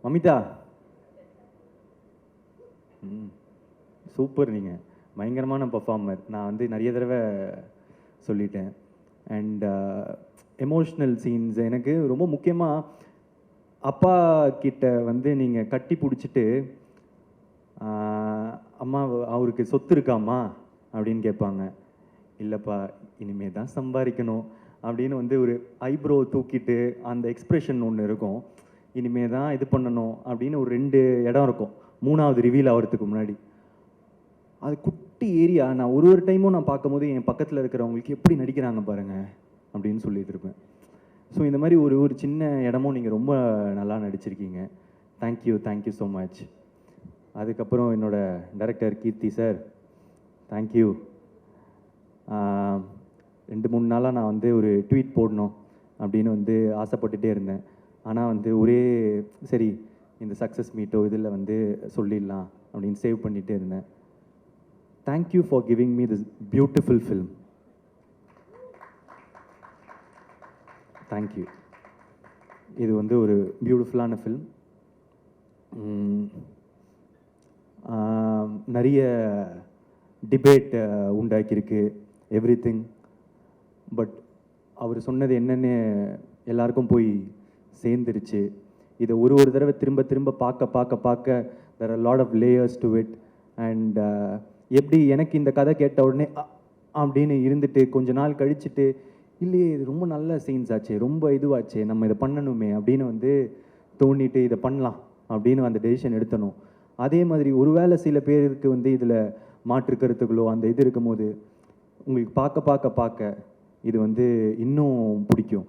Mamitha super, நீங்கள் பயங்கரமான performer. நான் வந்து நிறைய தடவை சொல்லிட்டேன். அண்ட் எமோஷ்னல் சீன்ஸ் எனக்கு ரொம்ப முக்கியமாக அப்பா கிட்ட வந்து நீங்கள் கட்டி பிடிச்சிட்டு அம்மா அவருக்கு சொத்து இருக்காம்மா அப்படின்னு கேட்பாங்க. இல்லைப்பா, இனிமே தான் சம்பாதிக்கணும் அப்படின்னு வந்து ஒரு ஐப்ரோ தூக்கிட்டு அந்த எக்ஸ்ப்ரெஷன் ஒன்று இருக்கும். இனிமே தான் இது பண்ணணும் அப்படின்னு ஒரு 2 இடம் இருக்கும் 3வது ரிவீல் ஆகிறதுக்கு முன்னாடி. அது குட்டி ஏரியா. நான் ஒரு டைமும் நான் பார்க்கும்போது என் பக்கத்தில் இருக்கிறவங்களுக்கு எப்படி நடிக்கிறாங்க பாருங்க அப்படின்னு சொல்லிட்டு இருப்பேன். ஸோ இந்த மாதிரி ஒரு சின்ன இடமும் நீங்கள் ரொம்ப நல்லா நடிச்சிருக்கீங்க. Thank you so much. அதுக்கப்புறம் என்னோட டைரக்டர் கீர்த்தி சார், தேங்க்யூ. 2-3 நாளாக நான் வந்து ஒரு ட்வீட் போடணும் அப்படின்னு வந்து ஆசைப்பட்டுட்டே இருந்தேன். ஆனால் வந்து சரி இந்த சக்ஸஸ் மீட்டோ இதில் வந்து சொல்லிடலாம் அப்படின்னு சேவ் பண்ணிகிட்டே இருந்தேன். Thank you for giving me this beautiful film. Thank you. இது வந்து ஒரு பியூட்டிஃபுல்லான ஃபில்ம். நிறைய டிபேட் உண்டாக்கியிருக்கு எவ்ரிதிங். பட் அவர் சொன்னது என்னென்னு எல்லாருக்கும் போய் சேர்ந்துருச்சு. இதை ஒரு தடவை திரும்ப திரும்ப பார்க்க there are a lot of layers to it. And எப்படி எனக்கு இந்த கதை கேட்ட உடனே அப்படின்னு இருந்துட்டு கொஞ்ச நாள் கழிச்சுட்டு இல்லையே இது ரொம்ப நல்ல சீன்ஸ் ஆச்சு, ரொம்ப இதுவாச்சு, நம்ம இதை பண்ணணுமே அப்படின்னு வந்து தோண்டிட்டு இதை பண்ணலாம் அப்படின்னு அந்த டெசிஷன் எடுத்தணும். அதே மாதிரி ஒருவேளை சில பேருக்கு வந்து இதில் மாற்று கருத்துக்களோ அந்த இது இருக்கும்போது உங்களுக்கு பார்க்க இது வந்து இன்னும் பிடிக்கும்.